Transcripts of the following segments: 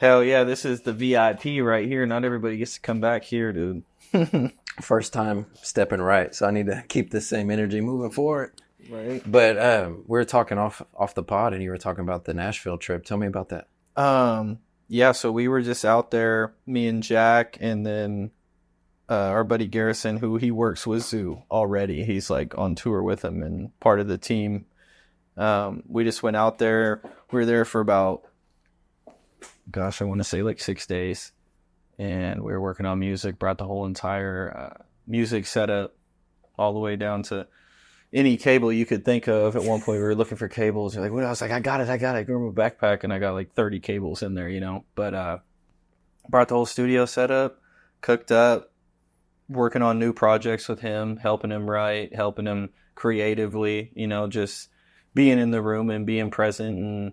Hell yeah, this is the VIP right here. Not everybody gets to come back here, dude. First time stepping right, so I need to keep the same energy moving forward. Right. But we were talking off the pod, and you were talking about the Nashville trip. Tell me about that. Yeah, so we were just out there, me and Jack, and then our buddy Garrison, who he works with Zoo already. He's like on tour with him and part of the team. We just went out there. We were there for about, I want to say like 6 days. And we were working on music, brought the whole entire music setup all the way down to any cable you could think of. At one point, we were looking for cables. You're like, what? I was like, I got it. I grabbed my backpack, and I got like 30 cables in there, you know. But brought the whole studio set up, cooked up, working on new projects with him, helping him write, helping him creatively, you know, just being in the room and being present and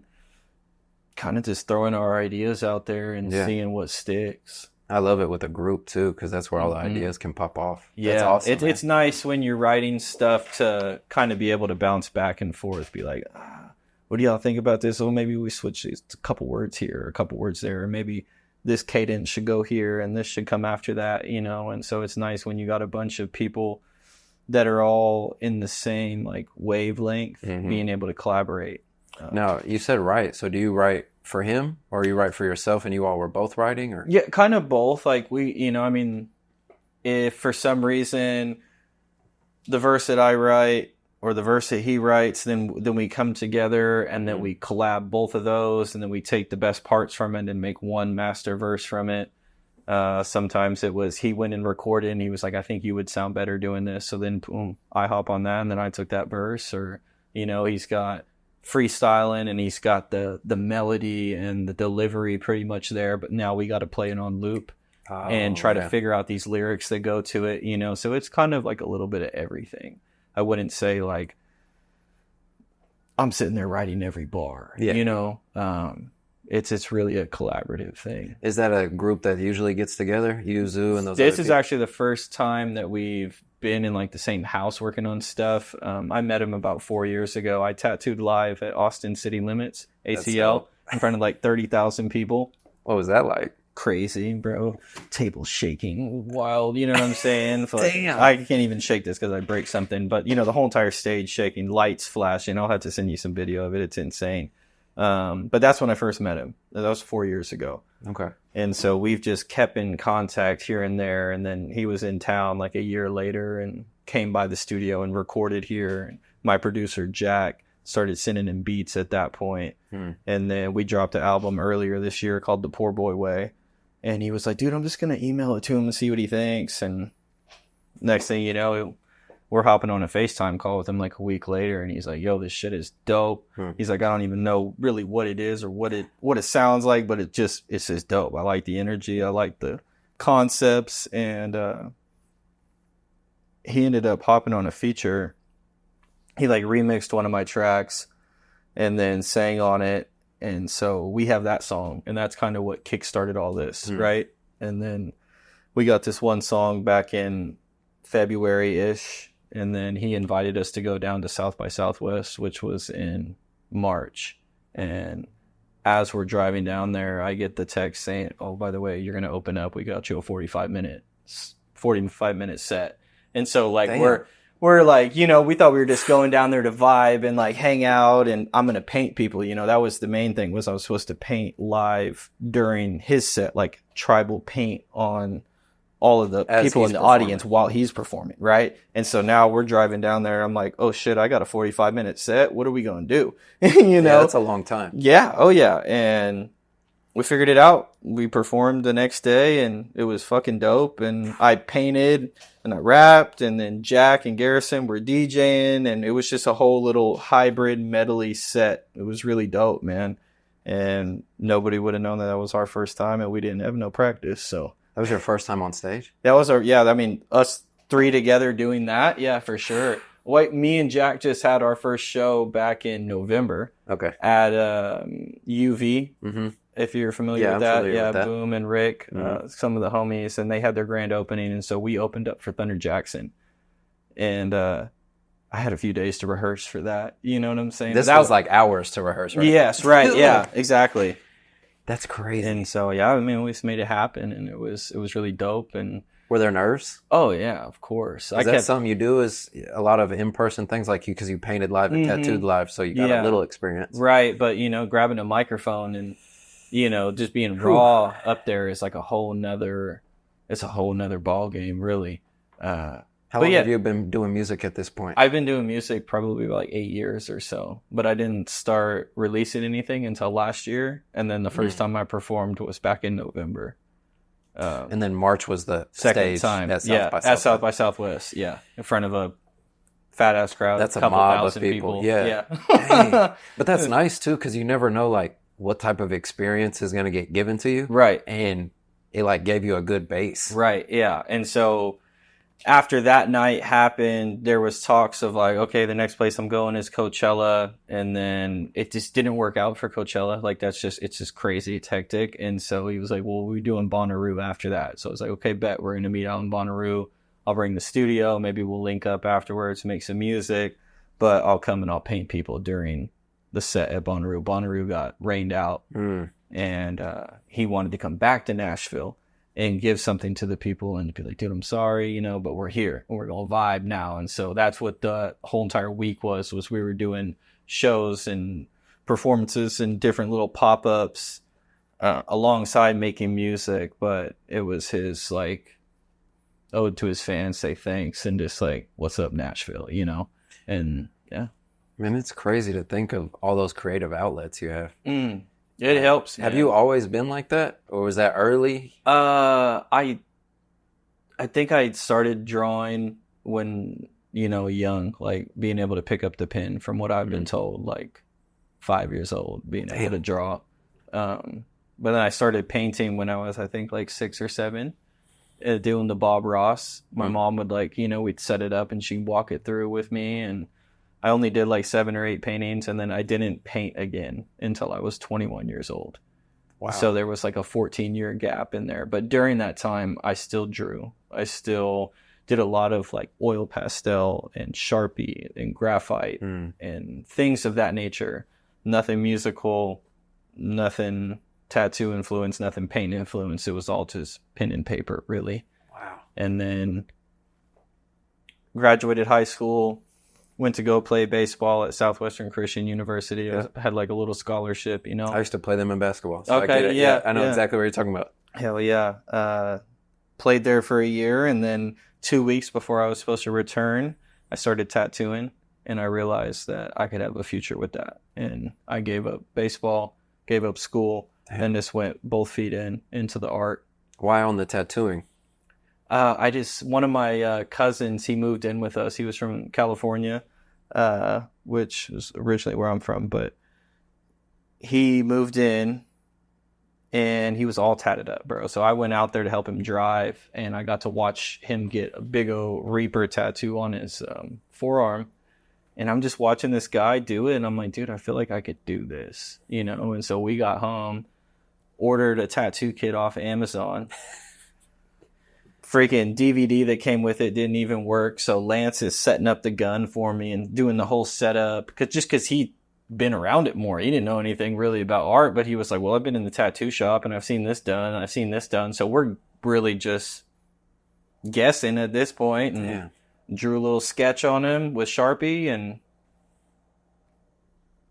kind of just throwing our ideas out there and seeing what sticks. I love it with a group too, because that's where all the ideas can pop off. Yeah, that's awesome, it's nice when you're writing stuff to kind of be able to bounce back and forth. Be like, what do y'all think about this? Well, maybe we switch these a couple words here, or a couple words there, or maybe this cadence should go here and this should come after that, you know. And so it's nice when you got a bunch of people that are all in the same like wavelength, being able to collaborate. Now, you said write, so do you write for him, or you write for yourself, and you all were both writing? Or yeah, kind of both. Like we, you know, I mean, if for some reason the verse that I write or the verse that he writes, then we come together and then we collab both of those, and then we take the best parts from it and make one master verse from it. Sometimes it was he went and recorded and he was like, I think you would sound better doing this. So then boom, I hop on that and then I took that verse. Or, you know, he's got freestyling and he's got the melody and the delivery pretty much there, but now we got to play it on loop and try to figure out these lyrics that go to it, you know. So it's kind of like a little bit of everything. I wouldn't say like I'm sitting there writing every bar, you know. It's really a collaborative thing. Is that a group that usually gets together, you, Zoo, and those? This is actually the first time that we've been in like the same house working on stuff. I met him about 4 years ago. I tattooed live at Austin City Limits, ACL, in front of like 30,000 people. What was that like? Crazy, bro. Table shaking, wild. You know what I'm saying? Damn. I can't even shake this because I break something. But you know, the whole entire stage shaking, lights flashing. I'll have to send you some video of it. It's insane. But that's when I first met him. That was 4 years ago. Okay. And so we've just kept in contact here and there. And then he was in town like a year later and came by the studio and recorded here. And my producer, Jack, started sending him beats at that point. And then we dropped an album earlier this year called The Poor Boy Way. And he was like, dude, I'm just going to email it to him and see what he thinks. And next thing you know, we're hopping on a FaceTime call with him like a week later, and he's like, yo, this shit is dope. He's like, I don't even know really what it is or what it sounds like, but it's just dope. I like the energy. I like the concepts. And he ended up hopping on a feature. He like remixed one of my tracks and then sang on it. And so we have that song, and that's kind of what kickstarted all this, right? And then we got this one song back in February-ish. And then he invited us to go down to South by Southwest, which was in March. And as we're driving down there, I get the text saying, oh, by the way, you're going to open up. We got you a 45-minute set. And so, like, we're like, you know, we thought we were just going down there to vibe and, like, hang out. And I'm going to paint people. You know, that was the main thing, was I was supposed to paint live during his set, like tribal paint on all of the people in the audience while he's performing, right? And so now we're driving down there. I'm like, oh shit, I got a 45-minute set. What are we going to do? You know? Yeah, that's a long time. Yeah. Oh yeah. And we figured it out. We performed the next day and it was fucking dope. And I painted and I rapped, and then Jack and Garrison were DJing, and it was just a whole little hybrid medley set. It was really dope, man. And nobody would have known that was our first time, and we didn't have no practice. So that was your first time on stage? That was I mean, us three together doing that. Yeah, for sure. Me and Jack just had our first show back in November. Okay. At UV, if you're familiar with that. Yeah, with that. Boom and Rick, some of the homies, and they had their grand opening. And so we opened up for Thunder Jackson. And I had a few days to rehearse for that. You know what I'm saying? That was like hours to rehearse, right? Yes, right. Yeah, exactly. That's crazy. And so, yeah, I mean, we just made it happen, and it was really dope. And were there nerves? oh yeah, of course. Is that something you do? Is a lot of in-person things like because you painted live and tattooed live, so you got a little experience, right? But grabbing a microphone and just being raw up there is like a whole nother ball game, really. How long have you been doing music at this point? I've been doing music probably like 8 years or so, but I didn't start releasing anything until last year. And then the first time I performed was back in November. And then March was the second stage time at South by Southwest. Yeah. In front of a fat ass crowd. That's a mob of people. Yeah. But that's nice too, because you never know like what type of experience is going to get given to you. Right. And it like gave you a good base. Right. Yeah. And so after that night happened, there was talks of like, okay, the next place I'm going is Coachella. And then it just didn't work out for Coachella. Like it's just crazy. It's hectic. And so he was like, well, we're doing Bonnaroo after that. So I was like, okay, bet we're going to meet out in Bonnaroo. I'll bring the studio. Maybe we'll link up afterwards, make some music, but I'll come and I'll paint people during the set at Bonnaroo. Bonnaroo got rained out and he wanted to come back to Nashville and give something to the people and be like, dude, I'm sorry, but we're here and we're going to vibe now. And so that's what the whole entire week was we were doing shows and performances and different little pop-ups alongside making music. But it was his like ode to his fans, say thanks and just like, what's up, Nashville, And yeah. Man, it's crazy to think of all those creative outlets you have. It helps. Have you always been like that, or was that early? I think I started drawing when young, like being able to pick up the pen. From what I've been told, like 5 years old, being able to draw. But then I started painting when I was, I think, like 6 or 7, doing the Bob Ross. My mom would we'd set it up and she'd walk it through with me, and I only did like 7 or 8 paintings, and then I didn't paint again until I was 21 years old. Wow. So there was like a 14-year gap in there. But during that time, I still drew. I still did a lot of like oil pastel and Sharpie and graphite and things of that nature. Nothing musical, nothing tattoo influence, nothing paint influence. It was all just pen and paper, really. Wow. And then graduated high school. Went to go play baseball at Southwestern Christian University. I had like a little scholarship, I used to play them in basketball. So okay, I get it. Yeah, I know exactly what you're talking about. Hell yeah. Played there for a year, and then 2 weeks before I was supposed to return, I started tattooing, and I realized that I could have a future with that. And I gave up baseball, gave up school, and just went both feet into the art. Why on the tattooing? One of my cousins, he moved in with us. He was from California, which is originally where I'm from, but he moved in and he was all tatted up, bro. So I went out there to help him drive, and I got to watch him get a big old Reaper tattoo on his forearm. And I'm just watching this guy do it, and I'm like, dude, I feel like I could do this, And so we got home, ordered a tattoo kit off Amazon. Freaking DVD that came with it didn't even work. So Lance is setting up the gun for me and doing the whole setup because he'd been around it more. He didn't know anything really about art, but he was like, well, I've been in the tattoo shop and I've seen this done. And I've seen this done. So we're really just guessing at this point, and drew a little sketch on him with Sharpie, and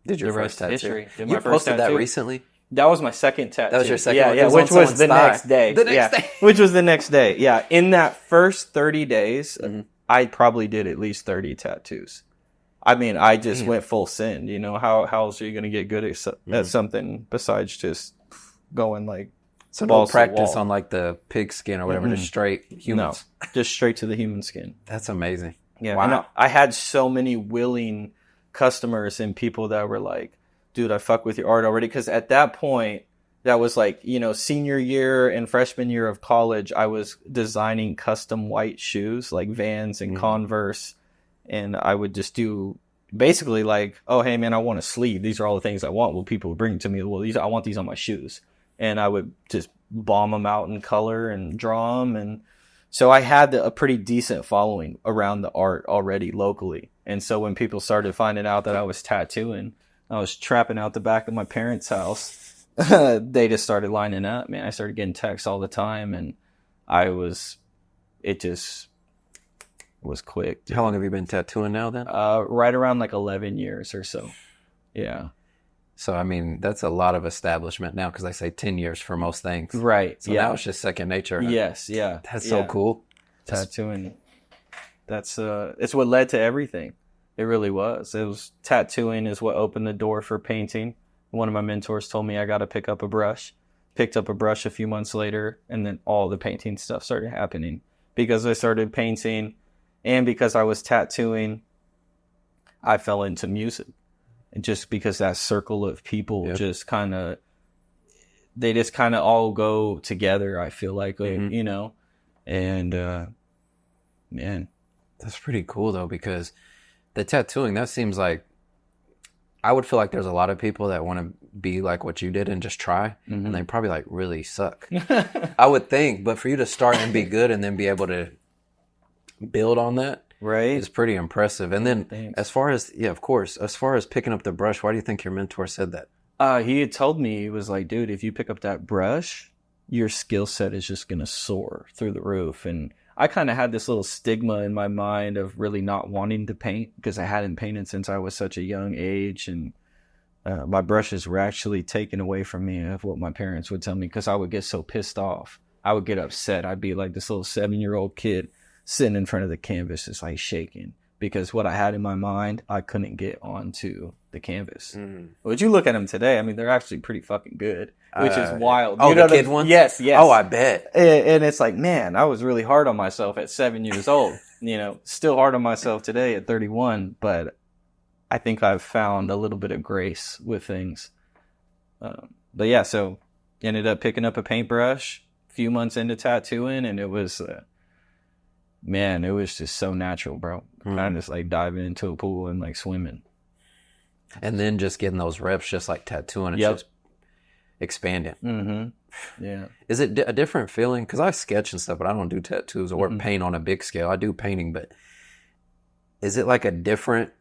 did your the first rest tattoo. history. You posted that recently? That was my second tattoo. That was your second one? Yeah, which was the next day. The next day. Which was the next day. Yeah. In that first 30 days, I probably did at least 30 tattoos. I mean, I just went full send. How else are you going to get good at something besides just going like so no practice on like the pig skin or whatever, just straight humans? No, just straight to the human skin. That's amazing. Yeah. Wow. And I had so many willing customers and people that were like, dude, I fuck with your art already. Because at that point, that was like, senior year and freshman year of college, I was designing custom white shoes, like Vans and Converse. And I would just do basically like, oh, hey, man, I want a sleeve. These are all the things I want. Well, people would bring it to me. Well, I want these on my shoes. And I would just bomb them out in color and draw them. And so I had a pretty decent following around the art already locally. And so when people started finding out that I was tattooing, I was trapping out the back of my parents' house they just started lining up, man. I started getting texts all the time, and it just was quick. Dude. How long have you been tattooing now then? Right around like 11 years or so. Yeah. So, I mean, that's a lot of establishment now, because they say 10 years for most things. Right. So now it's just second nature. Yes. Yeah. That's so cool. Tattooing. That's, it's what led to everything. It really was. Tattooing is what opened the door for painting. One of my mentors told me I got to pick up a brush. Picked up a brush a few months later, and then all the painting stuff started happening. Because I started painting, and because I was tattooing, I fell into music. And just because that circle of people just kind of, they just kind of all go together, I feel like, you know, and, man. That's pretty cool though, because the tattooing, that seems like, I would feel like there's a lot of people that want to be like what you did and just try, and they probably like really suck. I would think, but for you to start and be good and then be able to build on that, right, is pretty impressive. And then Thanks. as far as, of course, as far as picking up the brush, why do you think your mentor said that? He had told me, he was like, dude, if you pick up that brush, your skill set is just going to soar through the roof. And I kind of had this little stigma in my mind of really not wanting to paint, because I hadn't painted since I was such a young age. And my brushes were actually taken away from me, of what my parents would tell me, because I would get so pissed off. I would get upset. I'd be like this little 7-year-old kid sitting in front of the canvas, just like shaking, because what I had in my mind, I couldn't get onto the canvas. But you look at them today, I mean, they're actually pretty fucking good, which is wild. Oh, you know the kid ones? Yes. Oh, I bet. And it's like, man, I was really hard on myself at 7 years old. You know, still hard on myself today at 31, but I think I've found a little bit of grace with things. But yeah, so ended up picking up a paintbrush a few months into tattooing, and it was... man, it was just so natural, bro. Kind of just like diving into a pool and like swimming. And then just getting those reps, just like tattooing, it's just expanding. Yeah. Is it a different feeling? Because I sketch and stuff, but I don't do tattoos or paint on a big scale. I do painting, but is it like a different,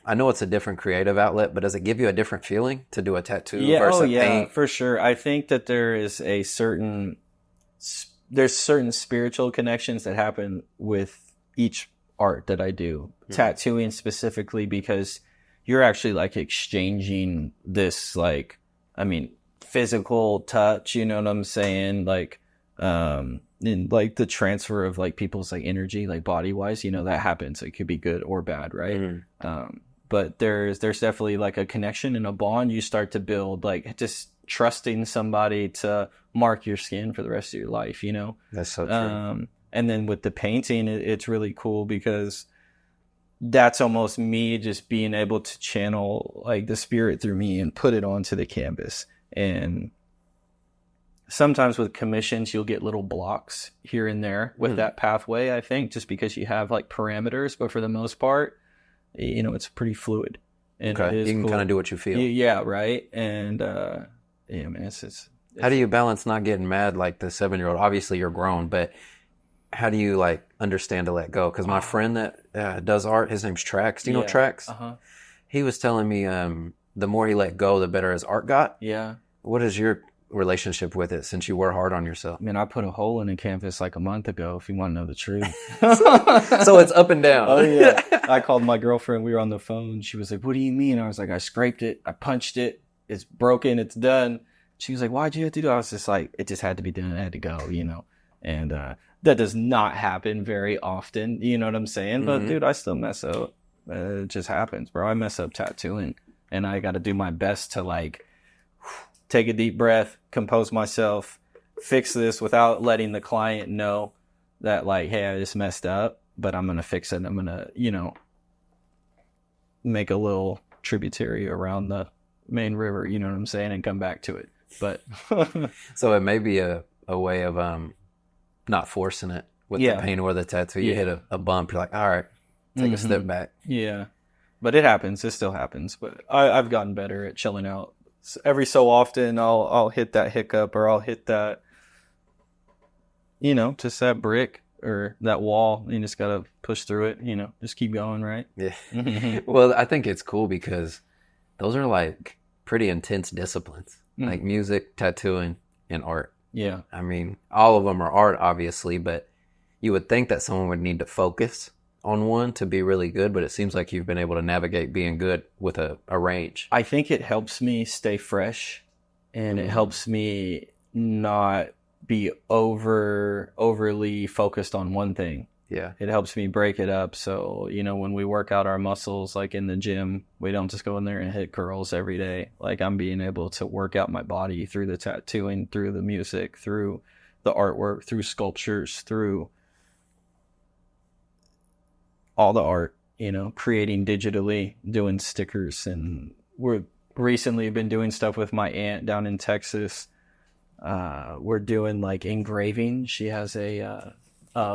I know it's a different creative outlet, but does it give you a different feeling to do a tattoo versus a paint? For sure. I think that there is there's certain spiritual connections that happen with each art that I do. Tattooing specifically, because you're actually like exchanging this, like, I mean, physical touch, you know what I'm saying? Like, and like the transfer of like people's like energy, like body wise, you know, that happens. It could be good or bad, right? But there's definitely like a connection and a bond you start to build, like just trusting somebody to mark your skin for the rest of your life, you know? That's so true. And then with the painting, it's really cool, because that's almost me just being able to channel like the spirit through me and put it onto the canvas. And sometimes with commissions, you'll get little blocks here and there with that pathway, I think, just because you have like parameters. But for the most part, you know, it's pretty fluid. And you can kind of do what you feel. Yeah, right. And yeah, man, it's how do you balance not getting mad like the 7-year-old? Obviously, you're grown, but how do you like understand to let go? Because my friend that does art, his name's Trax. Do you know Trax? He was telling me the more he let go, the better his art got. Yeah. What is your relationship with it, since you were hard on yourself? I mean, I put a hole in the canvas like a month ago, if you want to know the truth. So it's up and down. Oh, yeah. I called my girlfriend. We were on the phone. She was like, what do you mean? I was like, I scraped it. I punched it. It's broken. It's done. She was like, why'd you have to do it? I was just like, it just had to be done. It had to go, you know? And that does not happen very often. You know what I'm saying? But dude, I still mess up. It just happens, bro. I mess up tattooing, and I got to do my best to like take a deep breath, compose myself, fix this without letting the client know that like, hey, I just messed up, but I'm going to fix it. And I'm going to, you know, make a little tributary around the main river, you know what I'm saying? And come back to it. But so it may be a way of not forcing it with the paint or the tattoo. You hit a bump, you're like, all right, take a step back. Yeah. But it happens. It still happens. But I've gotten better at chilling out. Every so often I'll hit that hiccup, or I'll hit that, you know, just that brick or that wall. You just got to push through it, you know, just keep going, right? Yeah. Well, I think it's cool because those are like pretty intense disciplines. like music, tattooing, and art. Yeah. I mean, all of them are art, obviously, but you would think that someone would need to focus on one to be really good, but it seems like you've been able to navigate being good with a range. I think it helps me stay fresh, and it helps me not be overly focused on one thing. Yeah. It helps me break it up. So, you know, when we work out our muscles, like in the gym, we don't just go in there and hit curls every day. Like, I'm being able to work out my body through the tattooing, through the music, through the artwork, through sculptures, through all the art, you know, creating digitally, doing stickers. And we're recently been doing stuff with my aunt down in Texas. We're doing like engraving. She has a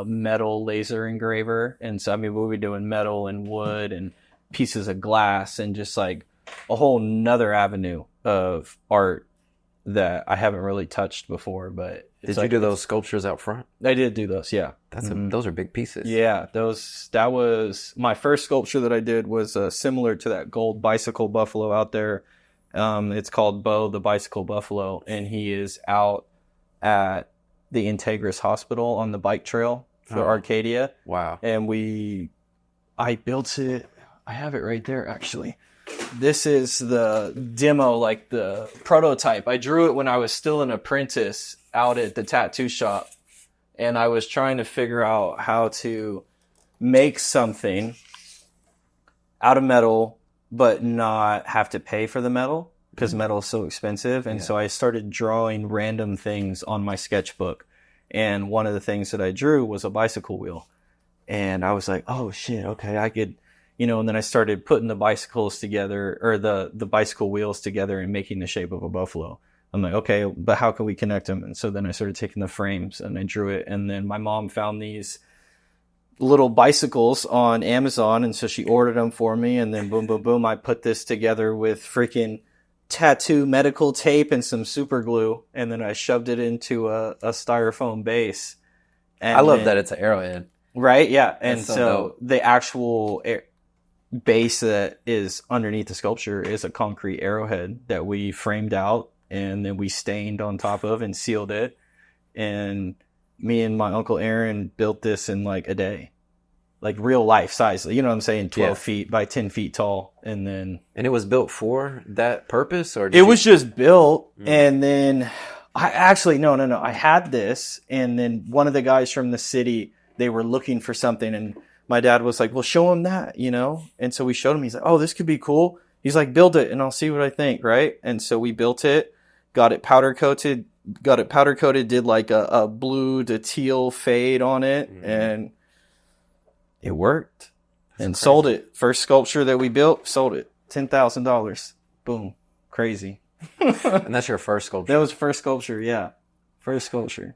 metal laser engraver, and so I mean we'll be doing metal and wood and pieces of glass and just like a whole nother avenue of art that I haven't really touched before. But did you do those sculptures out front? I did do those, yeah. Those are big pieces. Yeah, that was my first sculpture that I did, was similar to that gold bicycle buffalo out there. It's called Bo the Bicycle Buffalo, and he is out at the Integris Hospital on the bike trail for Arcadia. Wow. And I built it. I have it right there, actually. This is the demo, like the prototype. I drew it when I was still an apprentice out at the tattoo shop. And I was trying to figure out how to make something out of metal, but not have to pay for the metal, because metal is so expensive. And so I started drawing random things on my sketchbook. And one of the things that I drew was a bicycle wheel. And I was like, oh shit, okay, I could, you know, and then I started putting the bicycles together, or the bicycle wheels together, and making the shape of a buffalo. I'm like, okay, but how can we connect them? And so then I started taking the frames and I drew it. And then my mom found these little bicycles on Amazon. And so she ordered them for me. And then boom, boom, boom, I put this together with freaking tattoo medical tape and some super glue, and then I shoved it into a styrofoam base. And I love that it's an arrowhead. Right, yeah. And so so the actual base that is underneath the sculpture is a concrete arrowhead that we framed out, and then we stained on top of and sealed it. And me and my Uncle Aaron built this in like a day. Like real life size, you know what I'm saying? 12 feet by 10 feet tall. And it was built for that purpose, or was just built. And then I actually, no. I had this. And then one of the guys from the city, they were looking for something. And my dad was like, well, show him that, you know? And so we showed him. He's like, oh, this could be cool. He's like, build it and I'll see what I think. Right. And so we built it, got it powder coated, did like a blue to teal fade on it. And it worked. And sold it. First sculpture that we built, sold it. $10,000. Boom. Crazy. And that's your first sculpture? That was first sculpture, yeah. First sculpture.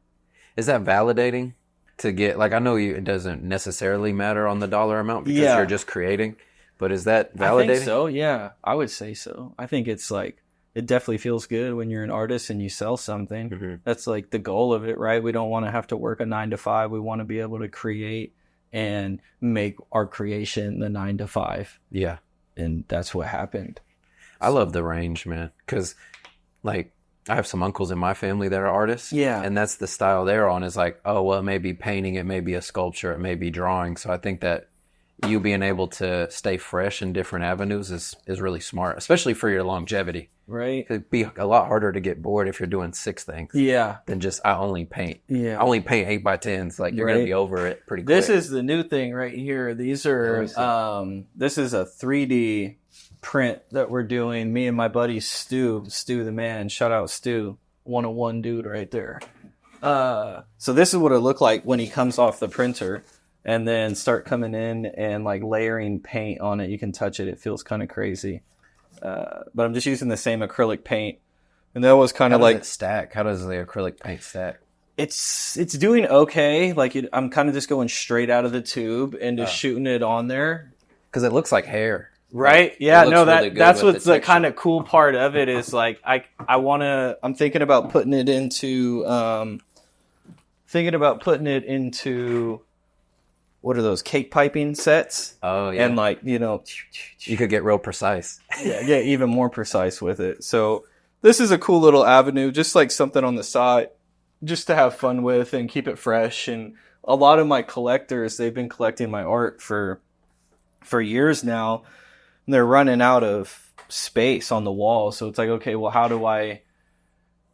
Is that validating to get, like, I know it doesn't necessarily matter on the dollar amount because you're just creating, but is that validating? I think so, yeah. I would say so. I think it's like, it definitely feels good when you're an artist and you sell something. That's like the goal of it, right? We don't want to have to work a 9 to 5. We want to be able to create and make our creation the 9 to 5. Yeah. And that's what happened. I love the range, man. Because, like, I have some uncles in my family that are artists. Yeah. And that's the style they're on, is like, oh, well, it may be painting, it may be a sculpture, it may be drawing. So I think that you being able to stay fresh in different avenues is really smart, especially for your longevity. Right. It'd be a lot harder to get bored if you're doing 6 things. Yeah. Than just, I only paint. Yeah. I only paint 8x10s. Like, you're going to be over it pretty quick. This is the new thing right here. These are, this is a 3D print that we're doing. Me and my buddy Stu the man. Shout out Stu. 101 dude right there. So this is what it looked like when he comes off the printer, and then start coming in and like layering paint on it. You can touch it. It feels kind of crazy. But I'm just using the same acrylic paint. And that was kind of like... How does it stack? How does the acrylic paint stack? It's doing okay. Like I'm kind of just going straight out of the tube and just shooting it on there. Because it looks like hair. Right? Like, yeah, no, that's what's the kind of cool part of it is like, I'm thinking about putting it into, what are those, cake piping sets? Oh, yeah. And like, you know, you could get real precise. yeah, even more precise with it. So this is a cool little avenue, just like something on the side, just to have fun with and keep it fresh. And a lot of my collectors, they've been collecting my art for years now. And they're running out of space on the wall. So it's like, okay, well, how do I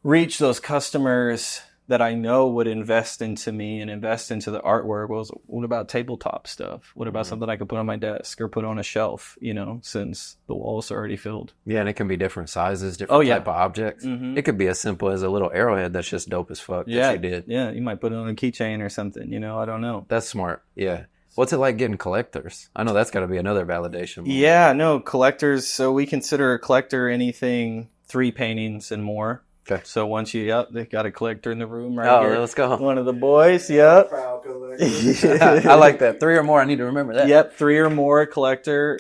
reach those customers that I know would invest into me and invest into the artwork? Well, what about tabletop stuff? What about something I could put on my desk or put on a shelf, since the walls are already filled? Yeah, and it can be different sizes, different type of objects. Mm-hmm. It could be as simple as a little arrowhead that's just dope as fuck that you did. Yeah, you might put it on a keychain or something, I don't know. That's smart, yeah. What's it like getting collectors? I know that's got to be another validation moment. Yeah, no, collectors, so we consider a collector anything 3 paintings and more. Okay. So once they got a collector in the room right here. Oh, let's go. One of the boys, yep. I like that. 3 or more. I need to remember that. Yep, 3 or more collector.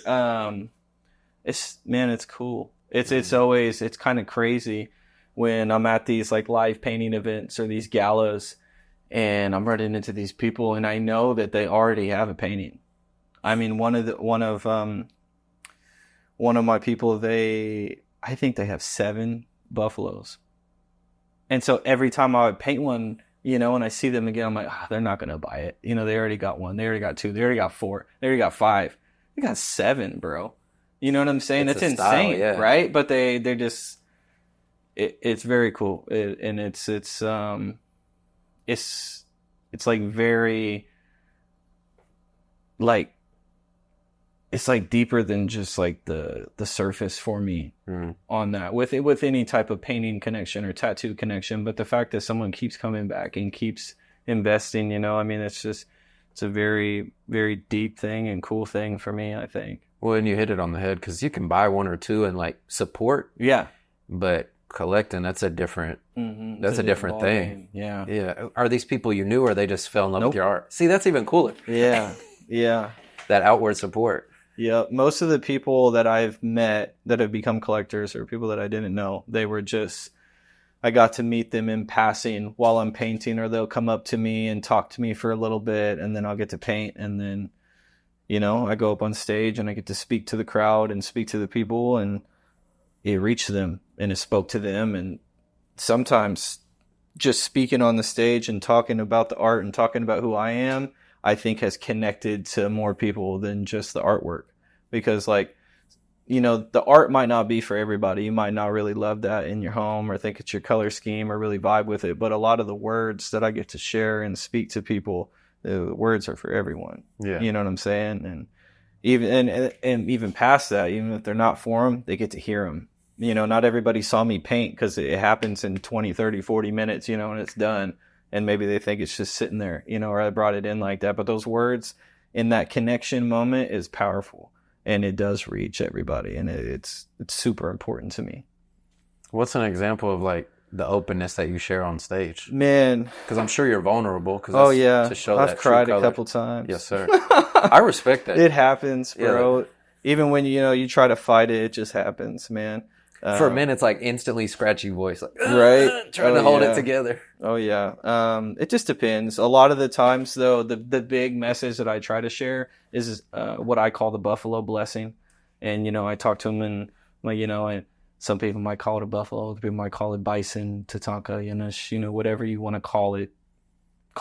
It's cool. It's kind of crazy when I'm at these like live painting events or these galas, and I'm running into these people, and I know that they already have a painting. I mean, one of my people, I think they have 7 buffaloes. And so every time I would paint one, and I see them again, I'm like, they're not going to buy it. They already got 1. They already got 2. They already got 4. They already got 5. They got 7, bro. You know what I'm saying? It's insane, style, yeah. Right? But they're just, it's very cool. It's like very, like, it's like deeper than just like the surface for me on that with any type of painting connection or tattoo connection. But the fact that someone keeps coming back and keeps investing, it's a very, very deep thing and cool thing for me, I think. Well, and you hit it on the head because you can buy 1 or 2 and like support. Yeah. But collecting, that's a different, that's a different thing. Yeah. Yeah. Are these people you knew or they just fell in love with your art? See, that's even cooler. Yeah. Yeah. That outward support. Yeah, most of the people that I've met that have become collectors or people that I didn't know, I got to meet them in passing while I'm painting, or they'll come up to me and talk to me for a little bit, and then I'll get to paint, and then, I go up on stage and I get to speak to the crowd and speak to the people, and it reached them and it spoke to them. And sometimes just speaking on the stage and talking about the art and talking about who I am, I think has connected to more people than just the artwork. Because the art might not be for everybody. You might not really love that in your home or think it's your color scheme or really vibe with it. But a lot of the words that I get to share and speak to people, the words are for everyone. Yeah. You know what I'm saying? And even past that, even if they're not for them, they get to hear them. Not everybody saw me paint because it happens in 20, 30, 40 minutes, and it's done. And maybe they think it's just sitting there, or I brought it in like that. But those words in that connection moment is powerful, and it does reach everybody, and it's super important to me. What's an example of like the openness that you share on stage? Man, because I'm sure you're vulnerable. To show I've cried a couple times. Yes, sir. I respect that. It happens, bro. Yeah. Even when you try to fight it just happens, man. For men, it's like instantly scratchy voice, like right, trying to hold it together. Oh yeah. It just depends. A lot of the times, though, the big message that I try to share is what I call the buffalo blessing. And I talk to them, and and some people might call it a buffalo, other people might call it bison, tatanka, whatever you want to call it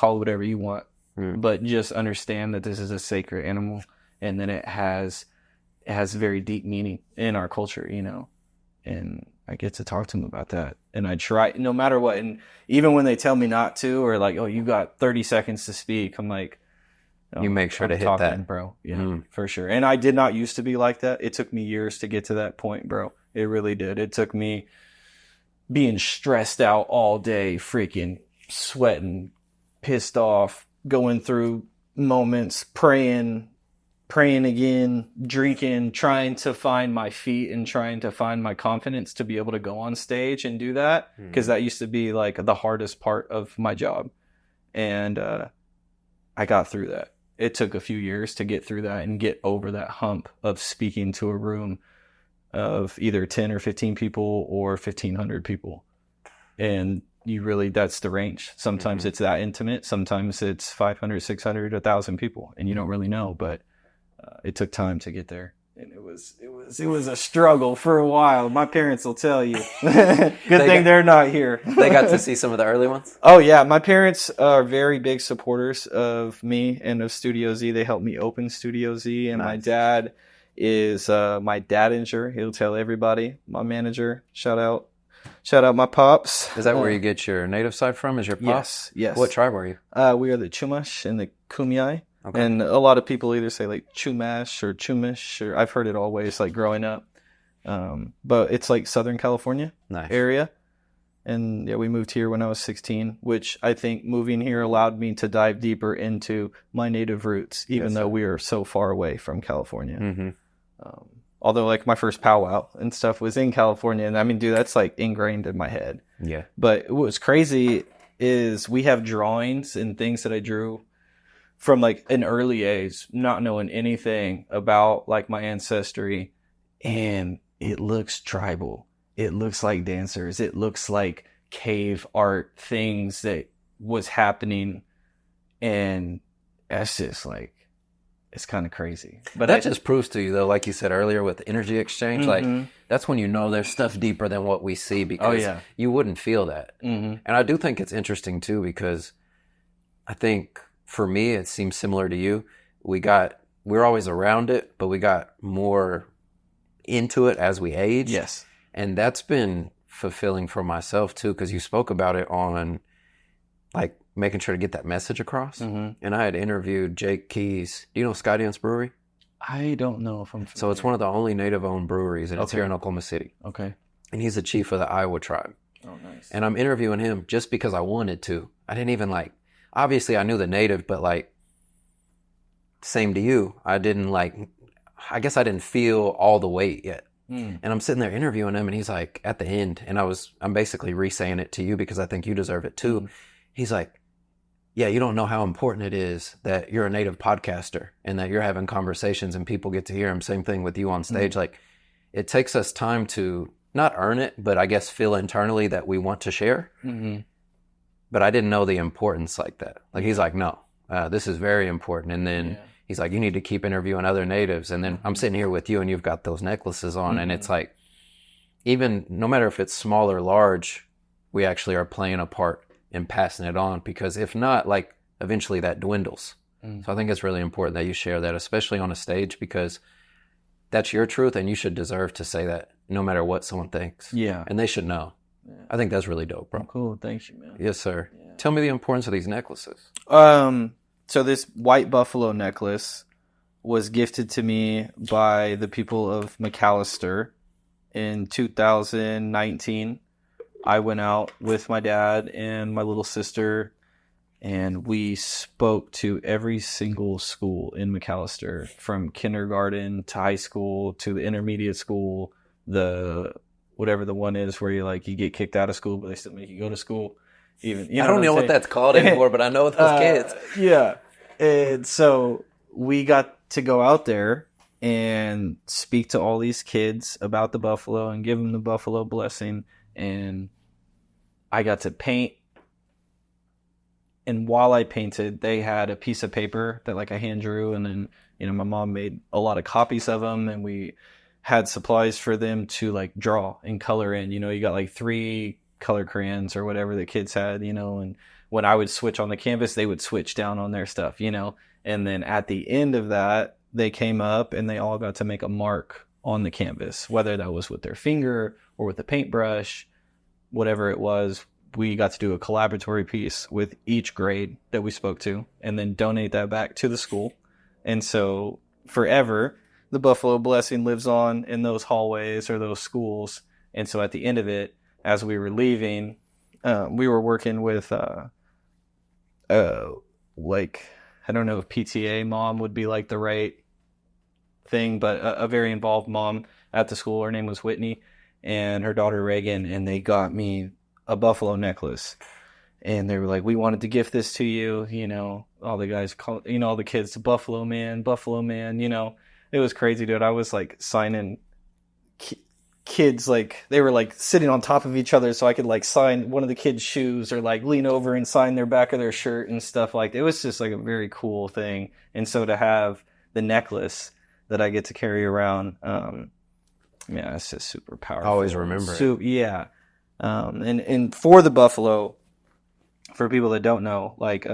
whatever you want. But just understand that this is a sacred animal, and that it has very deep meaning in our culture, And I get to talk to them about that. And I try, no matter what. And even when they tell me not to, or like, oh, you got 30 seconds to speak, I'm like, you make sure to hit that, bro. Yeah, for sure. And I did not used to be like that. It took me years to get to that point, bro. It really did. It took me being stressed out all day, freaking sweating, pissed off, going through moments, praying again, drinking, trying to find my feet and trying to find my confidence to be able to go on stage and do that. Because that used to be like the hardest part of my job. And I got through that. It took a few years to get through that and get over that hump of speaking to a room of either 10 or 15 people or 1,500 people. And that's the range. Sometimes it's that intimate. Sometimes it's 500, 600, 1,000 people. And you don't really know, but it took time to get there. And it was a struggle for a while. My parents will tell you. Good thing they're not here. They got to see some of the early ones? Oh yeah, my parents are very big supporters of me and of Studio Z. They helped me open Studio Z, and my dad is my dadinger. He'll tell everybody. My manager. Shout out my pops. Is that where you get your native side from? Is your pops? Yes. What tribe are you? We are the Chumash and the Kumeyaay. Okay. And a lot of people either say like Chumash or Chumash, or I've heard it all ways like growing up. But it's like Southern California area. And yeah, we moved here when I was 16, which I think moving here allowed me to dive deeper into my native roots, even though we are so far away from California. Mm-hmm. Although like my first powwow and stuff was in California. And I mean, dude, that's like ingrained in my head. Yeah. But what's crazy is we have drawings and things that I drew from like an early age, not knowing anything about like my ancestry, and it looks tribal. It looks like dancers. It looks like cave art things that was happening, and that's just like, it's kind of crazy. But that just proves to you though, like you said earlier with energy exchange, like that's when you know there's stuff deeper than what we see, because you wouldn't feel that. And I do think it's interesting too, because I think for me, it seems similar to you. We're always around it, but we got more into it as we age. Yes. And that's been fulfilling for myself too, because you spoke about it on like making sure to get that message across. And I had interviewed Jake Keys. Do you know Skydance Brewery? I don't know if I'm familiar. So it's one of the only native-owned breweries, and it's here in Oklahoma City. Okay. And he's the chief of the Iowa tribe. Oh, nice. And I'm interviewing him just because I wanted to. I didn't even like... Obviously, I knew the native, but like, same to you. I guess I didn't feel all the weight yet. And I'm sitting there interviewing him, and he's like, at the end, and I'm basically re-saying it to you because I think you deserve it too. He's like, yeah, you don't know how important it is that you're a native podcaster and that you're having conversations and people get to hear them. Same thing with you on stage. Like, it takes us time to not earn it, but I guess feel internally that we want to share. But I didn't know the importance like that. Like, he's like, no, this is very important. And then he's like, you need to keep interviewing other natives. And then I'm sitting here with you and you've got those necklaces on. And it's like, even no matter if it's small or large, we actually are playing a part in passing it on. Because if not, like, eventually that dwindles. So I think it's really important that you share that, especially on a stage, because that's your truth and you should deserve to say that no matter what someone thinks. Yeah. And they should know. Yeah. I think that's really dope, bro. Oh, cool. Thank you, man. Yes, sir. Yeah. Tell me the importance of these necklaces. So this white buffalo necklace was gifted to me by the people of McAllister in 2019. I went out with my dad and my little sister, and we spoke to every single school in McAllister, from kindergarten to high school to the intermediate school, whatever the one is where you get kicked out of school, but they still make you go to school. Even I don't know what that's called anymore, but I know those kids. Yeah. And so we got to go out there and speak to all these kids about the buffalo and give them the buffalo blessing. And I got to paint. And while I painted, they had a piece of paper that I hand drew. And then, my mom made a lot of copies of them, and we had supplies for them to draw and color in. You got 3 color crayons or whatever the kids had, and when I would switch on the canvas, they would switch down on their stuff, and then at the end of that, they came up and they all got to make a mark on the canvas, whether that was with their finger or with a paintbrush, whatever it was. We got to do a collaboratory piece with each grade that we spoke to and then donate that back to the school. And so forever, the buffalo blessing lives on in those hallways or those schools. And so at the end of it, as we were leaving, we were working with, I don't know if PTA mom would be the right thing, but a very involved mom at the school. Her name was Whitney, and her daughter Reagan, and they got me a buffalo necklace. And they were like, we wanted to gift this to you, all the guys call, all the kids, Buffalo Man. It was crazy, dude. I was signing kids, they were sitting on top of each other so I could sign one of the kids' shoes or lean over and sign their back of their shirt and stuff. It was just a very cool thing. And so to have the necklace that I get to carry around. Yeah, it's just super powerful. Always remember it. Yeah. And for the buffalo, for people that don't know, like,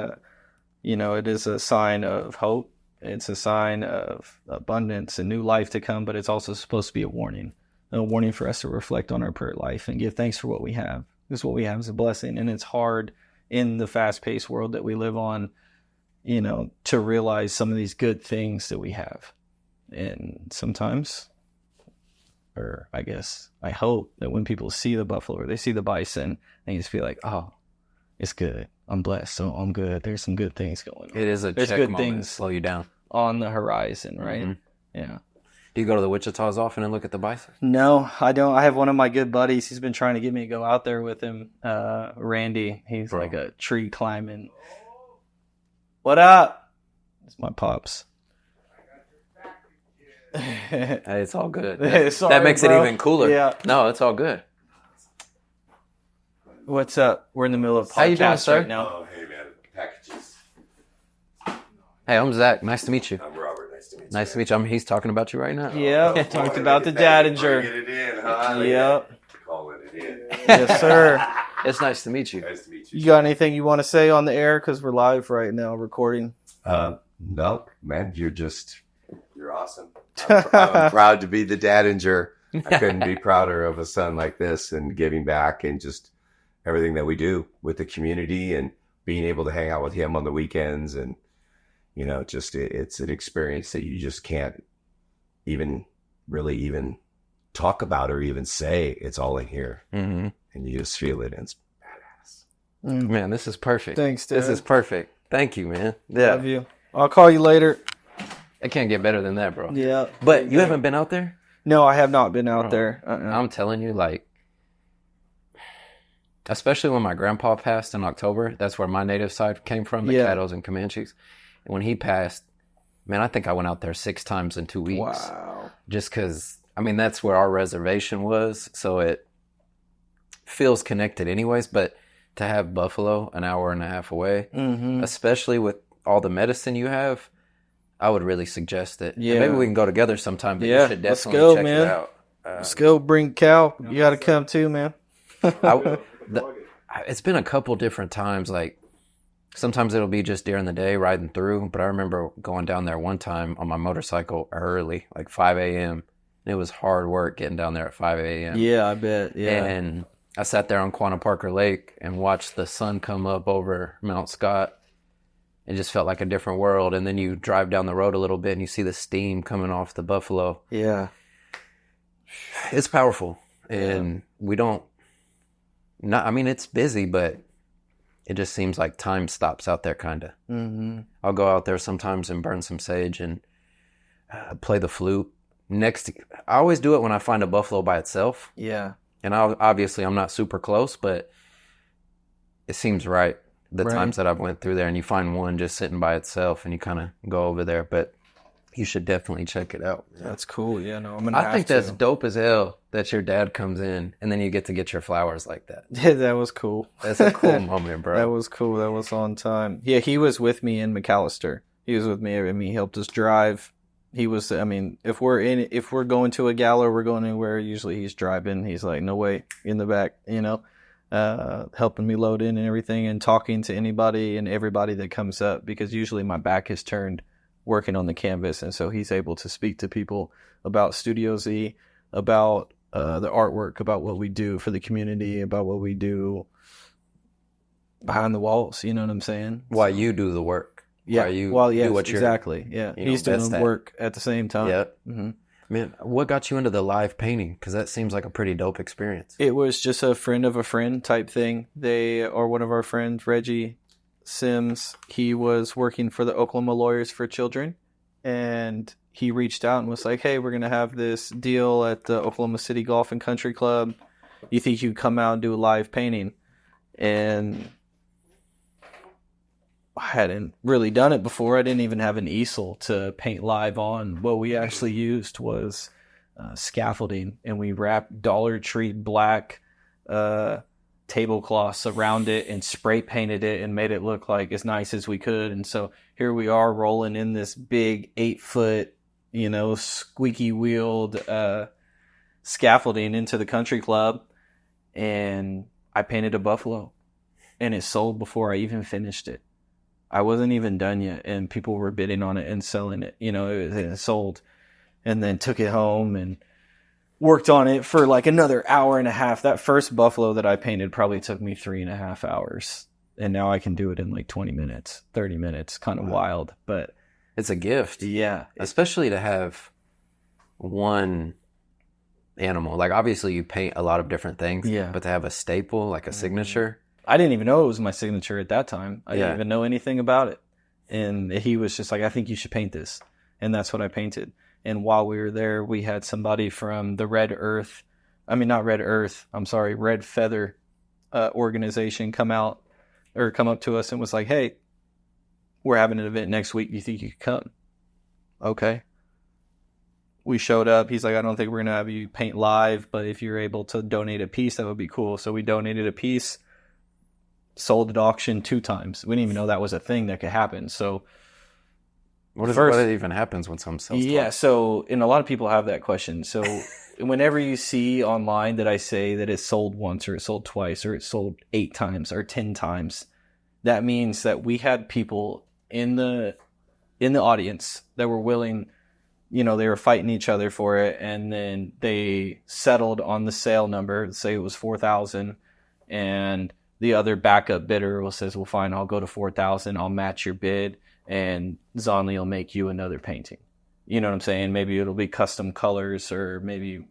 you know, it is a sign of hope. It's a sign of abundance and new life to come, but it's also supposed to be a warning for us to reflect on our prayer life and give thanks for what we have. Because what we have is a blessing, and it's hard in the fast-paced world that we live on, you know, to realize some of these good things that we have. And sometimes, or I guess, I hope that when people see the buffalo or they see the bison, they just feel like, oh, it's good. I'm blessed, so I'm good. There's some good things going on. It is There's check good moment things to slow you down on the horizon, right? Mm-hmm. Yeah. Do you go to the Wichitas often and look at the bison? No, I don't. I have one of my good buddies. He's been trying to get me to go out there with him. Randy. He's like a tree climbing. What up? It's my pops. Hey, it's all good. Sorry, that makes bro. it even cooler. Yeah. No, it's all good. What's up? We're in the middle of podcast How you doing, sir? right now. Oh, hey, man. Packages. Hey, I'm Zach. Nice to meet you. I'm Robert. Nice to meet you. Nice to meet you. He's talking about you right now. Yeah, talked about the Dadinger. Get it in, huh? Yep. Calling it in. Yes, sir. It's nice to meet you. Nice to meet you. You got anything you want to say on the air? Because we're live right now recording. No, man. You're awesome. I'm proud to be the Dadinger. I couldn't be prouder of a son like this and giving back and just everything that we do with the community and being able to hang out with him on the weekends. And, you know, just it's an experience that you just can't even talk about or even say. It's all in here. Mm-hmm. And you just feel it. And it's badass. Man, this is perfect. Thanks, Dad. This is perfect. Thank you, man. Yeah. Love you. I'll call you later. It can't get better than that, bro. Yeah. But you haven't been out there? No, I have not been out there. I'm telling you, like, especially when my grandpa passed in October, that's where my native side came from, the Caddos and Comanches. And when he passed, man, I think I went out there 6 times in 2 weeks. Wow. Just because, I mean, that's where our reservation was. So it feels connected anyways. But to have buffalo an hour and a half away, especially with all the medicine you have, I would really suggest it. Yeah. And maybe we can go together sometime, but you should let's definitely go, check man. it out. Let's go bring Cal. You got to come too, man. It's been a couple different times. Like, sometimes it'll be just during the day riding through. But I remember going down there one time on my motorcycle early, like 5 a.m. It was hard work getting down there at 5 a.m. Yeah, I bet. Yeah. And I sat there on Quanah Parker Lake and watched the sun come up over Mount Scott. It just felt like a different world. And then you drive down the road a little bit and you see the steam coming off the buffalo. Yeah. It's powerful. And we don't, I mean, it's busy, but it just seems like time stops out there, kind of. Mm-hmm. I'll go out there sometimes and burn some sage and play the flute. I always do it when I find a buffalo by itself. Yeah. And obviously I'm not super close, but it seems right. The times that I've went through there and you find one just sitting by itself and you kind of go over there, but you should definitely check it out. That's cool. Yeah, no, I'm going to I think that's dope as hell that your dad comes in and then you get to get your flowers like that. Yeah, that was cool. That's a cool moment, bro. That was cool. That was on time. Yeah, he was with me in McAllister. He was with me. I mean, he helped us drive. He was, I mean, if we're going to a gala or we're going anywhere, usually he's driving. He's like, no way, in the back, you know, helping me load in and everything and talking to anybody and everybody that comes up, because usually my back is turned working on the canvas. And so he's able to speak to people about Studio Z, about the artwork, about what we do for the community, about what we do behind the walls. You know what I'm saying? Why you do the work. Yeah. You well, yes, do what exactly. Yeah. He's doing work at the same time. Yeah. Mm-hmm. Man, what got you into the live painting? Because that seems like a pretty dope experience. It was just a friend of a friend type thing. They are one of our friends, Reggie Sims. He was working for the Oklahoma Lawyers for Children, and he reached out and was like, hey, we're going to have this deal at the Oklahoma City Golf and Country Club. You think you could come out and do a live painting? And I hadn't really done it before. I didn't even have an easel to paint live on. What we actually used was scaffolding, and we wrapped Dollar Tree black tablecloths around it and spray painted it and made it look like as nice as we could. And so here we are rolling in this big 8-foot squeaky wheeled scaffolding into the country club, and I painted a buffalo, and it sold before I even finished it. I wasn't even done yet, and people were bidding on it and selling it. It sold, and then took it home and worked on it for like another hour and a half. That first buffalo that I painted probably took me 3.5 hours, and now I can do it in like 20 minutes, 30 minutes. Kind of wild, but it's a gift. Yeah, especially to have one animal. Like obviously you paint a lot of different things, but to have a staple, like a signature. I didn't even know it was my signature at that time. I didn't even know anything about it. And he was just like, I think you should paint this. And that's what I painted. And while we were there, we had somebody from the Red Feather organization come up to us and was like, hey, we're having an event next week. Do you think you could come? Okay. We showed up. He's like, I don't think we're going to have you paint live, but if you're able to donate a piece, that would be cool. So we donated a piece. Sold at auction 2 times. We didn't even know that was a thing that could happen. So what even happens when someone sells twice? So, and a lot of people have that question. So whenever you see online that I say that it sold once or it sold twice or it sold 8 times or 10 times, that means that we had people in the audience that were willing, they were fighting each other for it, and then they settled on the sale number. Say it was 4,000, and the other backup bidder says, well, fine, I'll go to 4,000. I'll match your bid, and Zonley will make you another painting. You know what I'm saying? Maybe it'll be custom colors, or maybe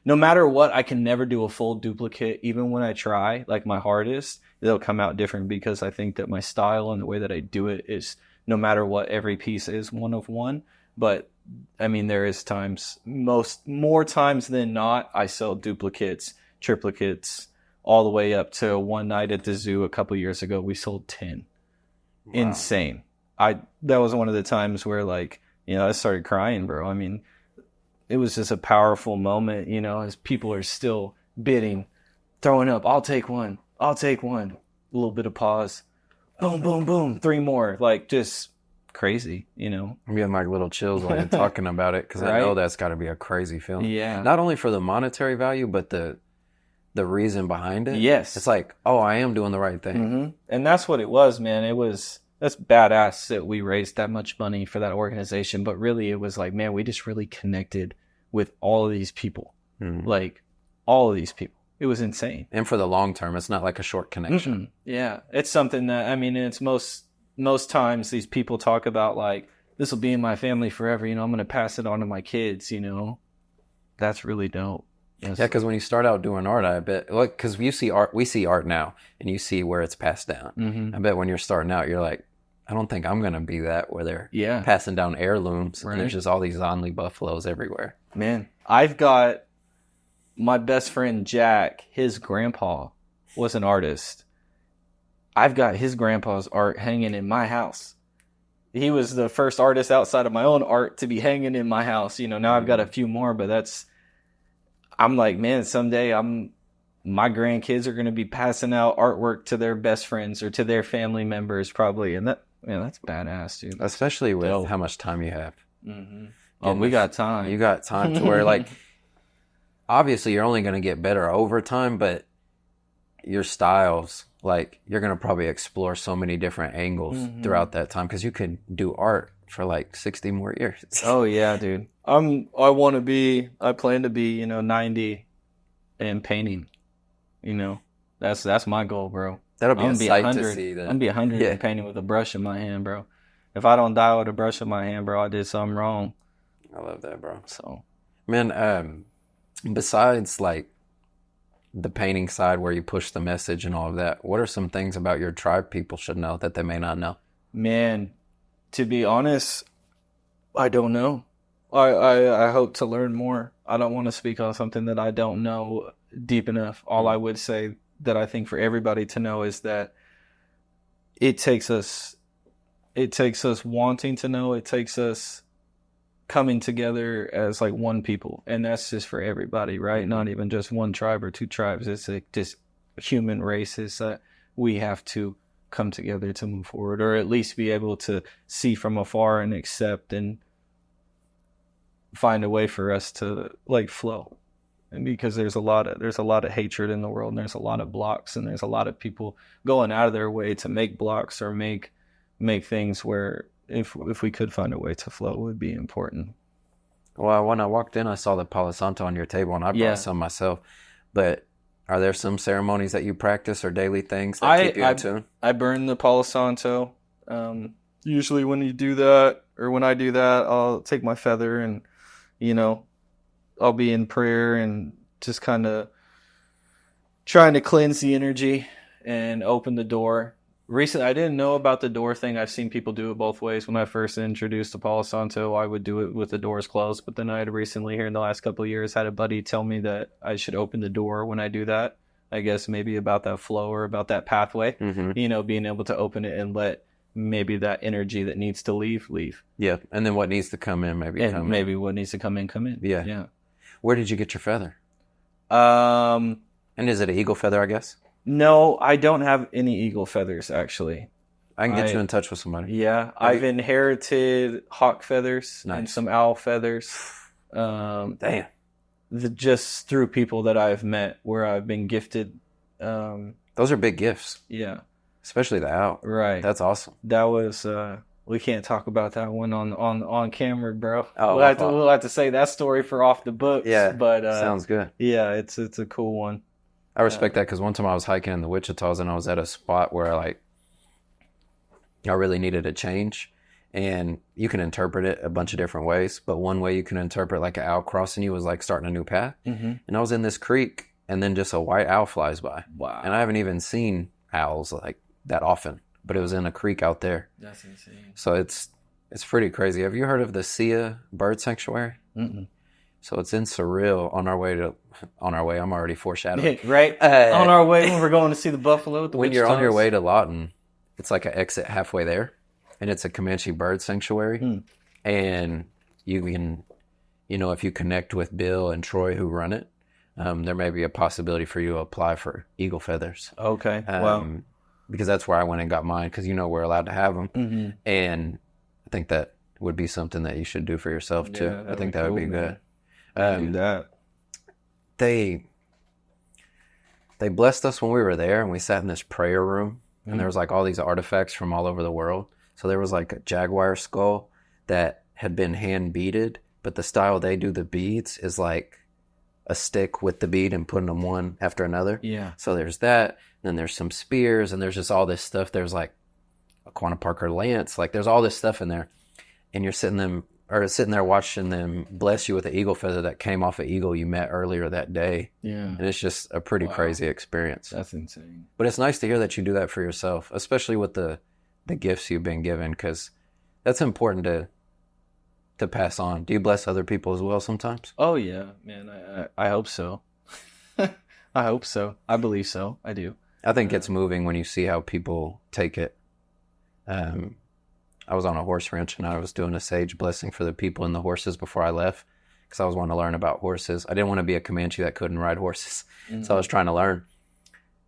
no matter what, I can never do a full duplicate. Even when I try, like my hardest, it'll come out different because I think that my style and the way that I do it is, no matter what, every piece is one of one. But I mean, there is times, more times than not, I sell duplicates, triplicates, all the way up to one night at the zoo a couple years ago, we sold 10. Wow. Insane. That was one of the times where I started crying, bro. I mean, it was just a powerful moment, as people are still bidding, throwing up, I'll take one. A little bit of pause. Boom, boom, boom. 3 more. Just crazy, I'm getting like little chills while you're talking about it, because I know that's got to be a crazy feeling. Yeah. Not only for the monetary value, but the reason behind it. Yes. It's like, oh, I am doing the right thing. Mm-hmm. And that's what it was, man. That's badass that we raised that much money for that organization. But really, it was like, man, we just really connected with all of these people. Mm-hmm. All of these people. It was insane. And for the long term, it's not like a short connection. Mm-mm. Yeah. It's something that, it's most times these people talk about this will be in my family forever. I'm going to pass it on to my kids, That's really dope. Yes. Yeah, because when you start out doing art, I bet, because we see art now, and you see where it's passed down. Mm-hmm. I bet when you're starting out, you're like, I don't think I'm going to be that, where they're passing down heirlooms, right. And there's just all these Zonley buffaloes everywhere. Man, I've got my best friend Jack, his grandpa was an artist. I've got his grandpa's art hanging in my house. He was the first artist outside of my own art to be hanging in my house. Now I've got a few more, but I'm like, man, someday my grandkids are going to be passing out artwork to their best friends or to their family members probably. And that's badass, dude. Especially with how much time you have. Mm-hmm. Oh, we got time. You got time to where obviously you're only going to get better over time, but your styles, you're going to probably explore so many different angles throughout that time, because you could do art for 60 more years. Oh yeah, dude. I plan to be, 90 and painting. That's my goal, bro. That'll be a sight to see. I'm gonna be 100 and painting with a brush in my hand, bro. If I don't die with a brush in my hand, bro, I did something wrong. I love that, bro. So, man, besides the painting side where you push the message and all of that, what are some things about your tribe people should know that they may not know? Man, to be honest, I don't know. I hope to learn more. I don't want to speak on something that I don't know deep enough. All I would say that I think for everybody to know is that it takes us wanting to know. It takes us coming together as one people, and that's just for everybody, right? Not even just one tribe or 2 tribes. It's just human races that we have to come together to move forward, or at least be able to see from afar and accept and find a way for us to like flow. And because there's a lot of hatred in the world, and there's a lot of blocks, and there's a lot of people going out of their way to make blocks or make things where if we could find a way to flow, it would be important. Well, when I walked in, I saw the Palo Santo on your table, and I brought some myself. But are there some ceremonies that you practice or daily things that keep you in tune? I burn the Palo Santo. Usually when you do that, or when I do that, I'll take my feather and, I'll be in prayer and just kind of trying to cleanse the energy and open the door. Recently, I didn't know about the door thing. I've seen people do it both ways. When I first introduced the Palo Santo, I would do it with the doors closed. But then I had recently, here in the last couple of years, had a buddy tell me that I should open the door when I do that. I guess maybe about that flow or about that pathway, being able to open it and let maybe that energy that needs to leave. Yeah, and then what needs to come in, maybe what needs to come in. Yeah. Where did you get your feather? And is it an eagle feather, I guess? No, I don't have any eagle feathers, actually. I can get you in touch with somebody. Yeah, I've inherited hawk feathers and some owl feathers. Damn. Just through people that I've met where I've been gifted. Those are big gifts. Yeah. Especially the owl. Right. That's awesome. That was... we can't talk about that one on camera, bro. Oh, we'll have to say that story for off the books. Yeah, but sounds good. Yeah, it's a cool one. I respect that because one time I was hiking in the Wichitas and I was at a spot where I really needed a change, and you can interpret it a bunch of different ways. But one way you can interpret like an owl crossing you was like starting a new path. Mm-hmm. And I was in this creek, and then just a white owl flies by. Wow! And I haven't even seen owls like that often. But it was in a creek out there. That's insane. So it's pretty crazy. Have you heard of the Sia Bird Sanctuary? Mm-mm. So it's in Surreal on our way, I'm already foreshadowing. Right? On our way when we're going to see the buffalo. When you're on your way to Lawton, it's like an exit halfway there. And it's a Comanche bird sanctuary. And you can, if you connect with Bill and Troy who run it, there may be a possibility for you to apply for eagle feathers. Okay. Wow. Because that's where I went and got mine, because we're allowed to have them. Mm-hmm. And I think that would be something that you should do for yourself too. I think that would be good. Do that. They blessed us when we were there, and we sat in this prayer room, and there was like all these artifacts from all over the world. So there was like a jaguar skull that had been hand beaded, but the style they do the beads is like a stick with the bead and putting them one after another. Yeah. So there's that. Then there's some spears, and there's just all this stuff. There's like a Quanah Parker lance. Like there's all this stuff in there, and you're sitting there watching them bless you with an eagle feather that came off an eagle you met earlier that day. Yeah. And it's just a pretty crazy experience. That's insane. But it's nice to hear that you do that for yourself, especially with the gifts you've been given, because that's important to pass on. Do you bless other people as well sometimes? Oh yeah, man. I hope so. I hope so. I believe so. I do. I think it's moving when you see how people take it. I was on a horse ranch, and I was doing a sage blessing for the people and the horses before I left, because I was wanting to learn about horses. I didn't want to be a Comanche that couldn't ride horses. Mm-hmm. So I was trying to learn.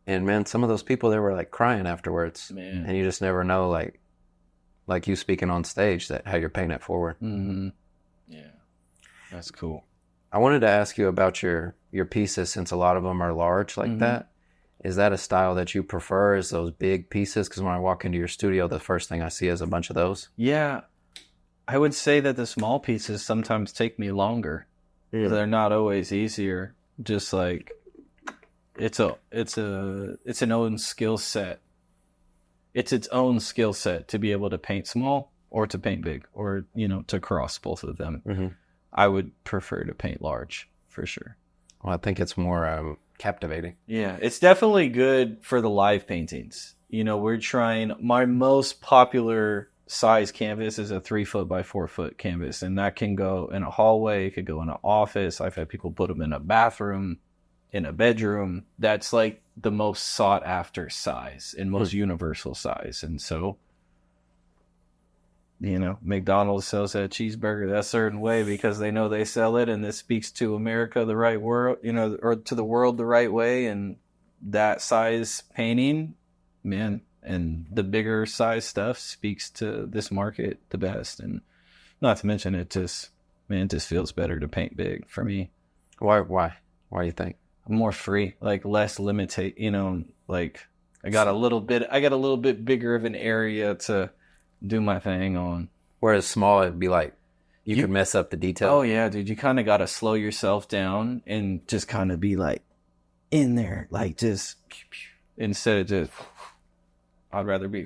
And man, some of those people, they were like crying afterwards. Man. And you just never know, like you speaking on stage, that how you're paying it forward. Mm-hmm. Yeah, that's cool. I wanted to ask you about your pieces, since a lot of them are large like that. Is that a style that you prefer, is those big pieces? Because when I walk into your studio, the first thing I see is a bunch of those. Yeah, I would say that the small pieces sometimes take me longer. Yeah. They're not always easier. Just like it's an own skill set. It's its own skill set to be able to paint small or to paint big, or to cross both of them. Mm-hmm. I would prefer to paint large for sure. Well, I think it's more captivating. Yeah, it's definitely good for the live paintings. We're trying, my most popular size canvas is a 3-foot by 4-foot canvas, and that can go in a hallway, it could go in an office. I've had people put them in a bathroom, in a bedroom. That's like the most sought after size and most universal size. And so, McDonald sells that cheeseburger that certain way because they know they sell it, and this speaks to America the right world, or to the world the right way. And that size painting, man, and the bigger size stuff speaks to this market the best. And not to mention, it just Man, it just feels better to paint big for me. Why do you think? I'm more free, like less limitate, like I got a little bit bigger of an area to do my thing on. Whereas small, it'd be like you could mess up the detail. Oh yeah, dude, you kind of got to slow yourself down and just kind of be like in there, like just instead of just. I'd rather be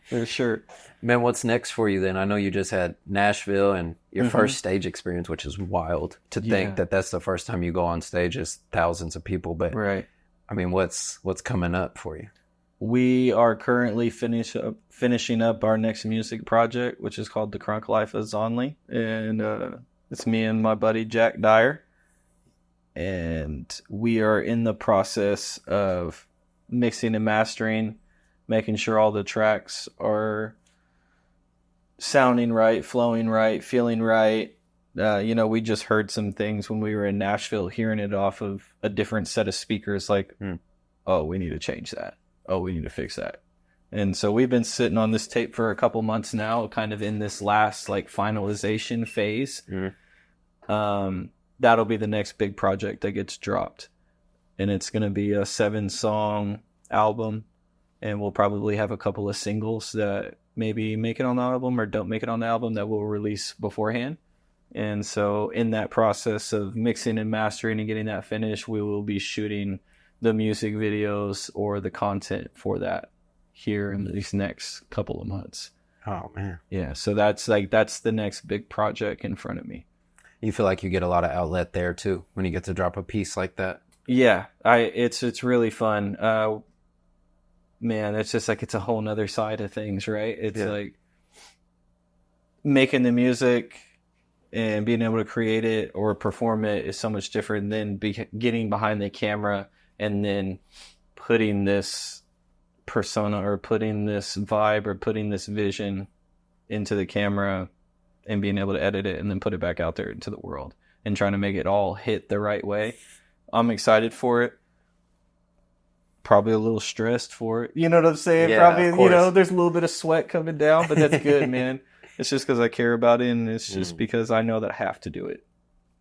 for sure. Man, what's next for you then? I know you just had Nashville and your first stage experience, which is wild to think that that's the first time you go on stage as thousands of people. But right. I mean, what's coming up for you? We are currently finishing up our next music project, which is called The Crunk Life of Zonley. And it's me and my buddy Jack Dyer. And we are in the process of mixing and mastering, making sure all the tracks are sounding right, flowing right, feeling right. We just heard some things when we were in Nashville, hearing it off of a different set of speakers, like, oh, we need to change that. Oh, we need to fix that. And so we've been sitting on this tape for a couple months now, kind of in this last like finalization phase. That'll be the next big project that gets dropped. And it's going to be a 7-song album. And we'll probably have a couple of singles that maybe make it on the album or don't make it on the album that we'll release beforehand. And so in that process of mixing and mastering and getting that finished, we will be shooting the music videos or the content for that here in these next couple of months. Oh man. Yeah. So that's the next big project in front of me. You feel like you get a lot of outlet there too when you get to drop a piece like that? Yeah. It's really fun. Man, it's just like, it's a whole nother side of things, right? It's like making the music and being able to create it or perform it is so much different than getting behind the camera and then putting this persona or putting this vibe or putting this vision into the camera and being able to edit it and then put it back out there into the world and trying to make it all hit the right way. I'm excited for it. Probably a little stressed for it. You know what I'm saying? Yeah, Probably, there's a little bit of sweat coming down, but that's good, man. It's just because I care about it, and it's just because I know that I have to do it.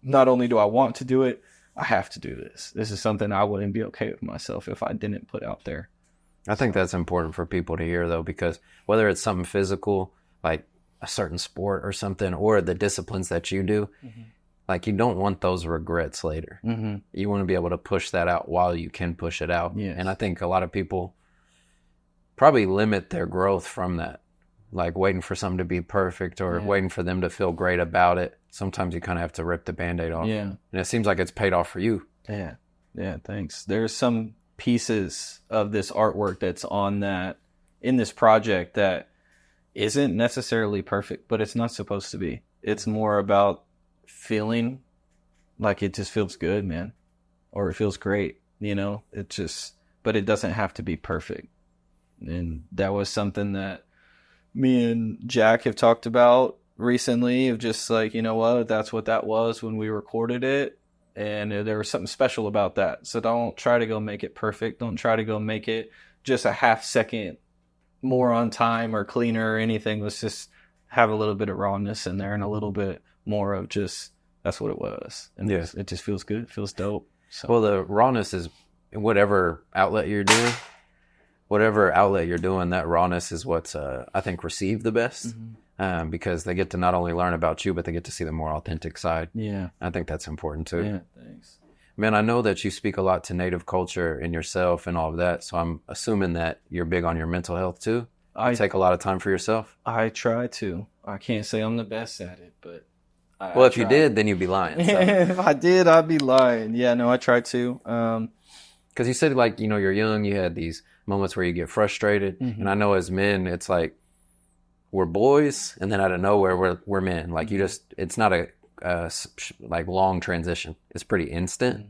Not only do I want to do it, I have to do this. This is something I wouldn't be okay with myself if I didn't put out there. I think that's important for people to hear, though, because whether it's something physical, like a certain sport or something, or the disciplines that you do, like you don't want those regrets later. You want to be able to push that out while you can push it out. Yes. And I think a lot of people probably limit their growth from that, like waiting for something to be perfect or waiting for them to feel great about it. Sometimes you kind of have to rip the Band-Aid off. Yeah. And it seems like it's paid off for you. Yeah. Yeah, thanks. There's some pieces of this artwork that's in this project that isn't necessarily perfect, but it's not supposed to be. It's more about feeling like it just feels good, man, or it feels great, but it doesn't have to be perfect. And that was something that me and Jack have talked about recently, of just like, that's what that was when we recorded it, and there was something special about that. So don't try to go make it perfect. Don't try to go make it just a half second more on time or cleaner or anything. Let's just have a little bit of rawness in there and a little bit more of just, that's what it was. And it just feels good. It feels dope. So. Well, the rawness is whatever outlet you're doing, that rawness is what's, I think, received the best. Because they get to not only learn about you, but they get to see the more authentic side. Yeah. I think that's important too. Yeah, thanks. Man, I know that you speak a lot to Native culture and yourself and all of that, so I'm assuming that you're big on your mental health too. You take a lot of time for yourself? I try to. I can't say I'm the best at it, but well, if you did, then you'd be lying. So. If I did, I'd be lying. Yeah, no, I try to. Because you said, like, you're young, you had these moments where you get frustrated, and I know as men, it's like, we're boys, and then out of nowhere, we're men. Like, it's not a like long transition. It's pretty instant.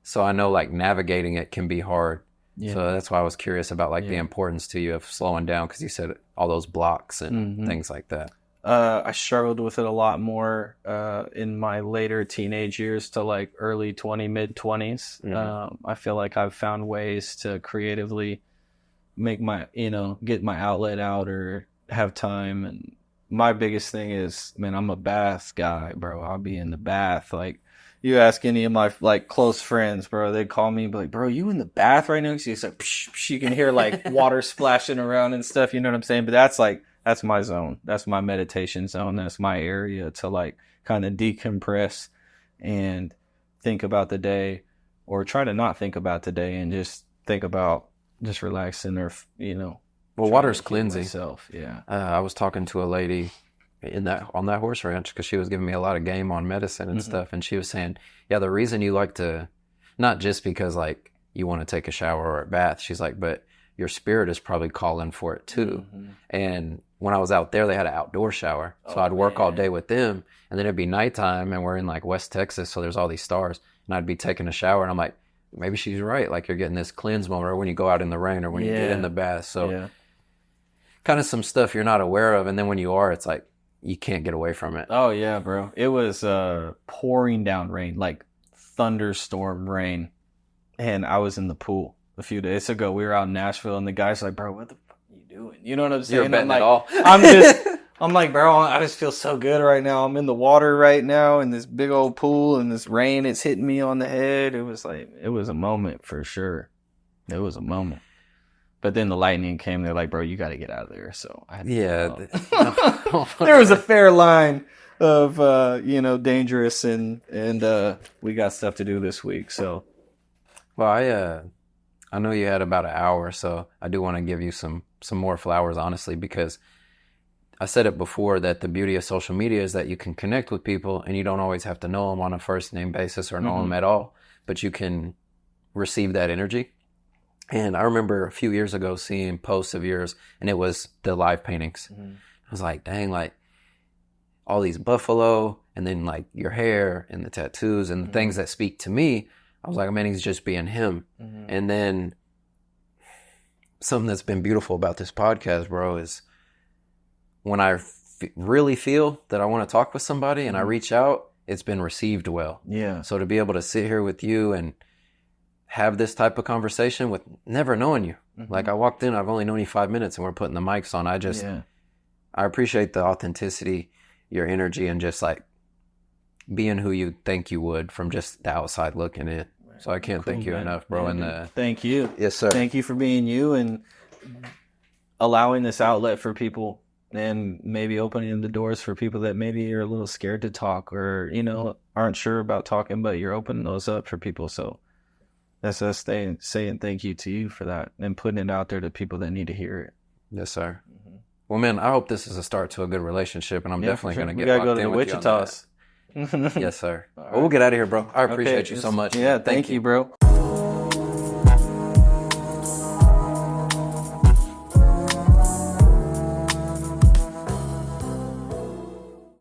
So I know, like, navigating it can be hard. Yeah. So that's why I was curious about, like, the importance to you of slowing down, because you said all those blocks and things like that. I struggled with it a lot more in my later teenage years to, like, early 20, mid-20s. I feel like I've found ways to creatively make my, get my outlet out or have time and my biggest thing is, man, I'm a bath guy, bro. I'll be in the bath. Like, you ask any of my like close friends, bro, they call me, be like, bro, you in the bath right now? Cause it's like, psh, psh, you can hear like water splashing around and stuff. You know what I'm saying? But that's my zone. That's my meditation zone. That's my area to like kind of decompress and think about the day, or try to not think about the day and just think about just relaxing, or, you know. Well, water's cleansing. Yeah. I was talking to a lady on that horse ranch because she was giving me a lot of game on medicine and stuff, and she was saying, yeah, the reason you like to, not just because like you want to take a shower or a bath, she's like, but your spirit is probably calling for it too. And when I was out there, they had an outdoor shower, so I'd work all day with them, and then it'd be nighttime, and we're in like West Texas, so there's all these stars, and I'd be taking a shower, and I'm like, maybe she's right, like you're getting this cleanse moment, or when you go out in the rain, or when you get in the bath. So kind of some stuff you're not aware of, and then when you are, it's like you can't get away from it. Oh yeah, bro. It was pouring down rain, like thunderstorm rain, and I was in the pool a few days ago. We were out in Nashville, and the guy's like, bro, what the fuck are you doing? You know what I'm saying? You're betting I'm like, it all. I'm like, bro, I just feel so good right now. I'm in the water right now in this big old pool, and this rain, it's hitting me on the head. It was a moment for sure. It was a moment. But then the lightning came. They're like, bro, you got to get out of there. So I had to there was a fair line of, dangerous and we got stuff to do this week. So, well, I know you had about an hour, so I do want to give you some more flowers, honestly, because I said it before that the beauty of social media is that you can connect with people and you don't always have to know them on a first name basis or know them at all, but you can receive that energy. And I remember a few years ago seeing posts of yours, and it was the live paintings. I was like, dang, like all these buffalo, and then like your hair and the tattoos and the things that speak to me. I was like, man, he's just being him. And then something that's been beautiful about this podcast, bro, is when I really feel that I want to talk with somebody and I reach out, it's been received well. Yeah. So to be able to sit here with you and have this type of conversation with never knowing you. Like I walked in, I've only known you 5 minutes, and we're putting the mics on. I appreciate the authenticity, your energy, and just like being who you think you would from just the outside looking in. So I can't thank you enough, bro. And thank you. Yes, sir. Thank you for being you and allowing this outlet for people, and maybe opening the doors for people that maybe are a little scared to talk, or, aren't sure about talking, but you're opening those up for people. So that's us saying thank you to you for that and putting it out there to people that need to hear it. Yes, sir. Well, man, I hope this is a start to a good relationship, and I'm definitely going to get locked in with you. Yes, sir. Well, we'll get out of here, bro. I appreciate you so much. Yeah, thank you, bro.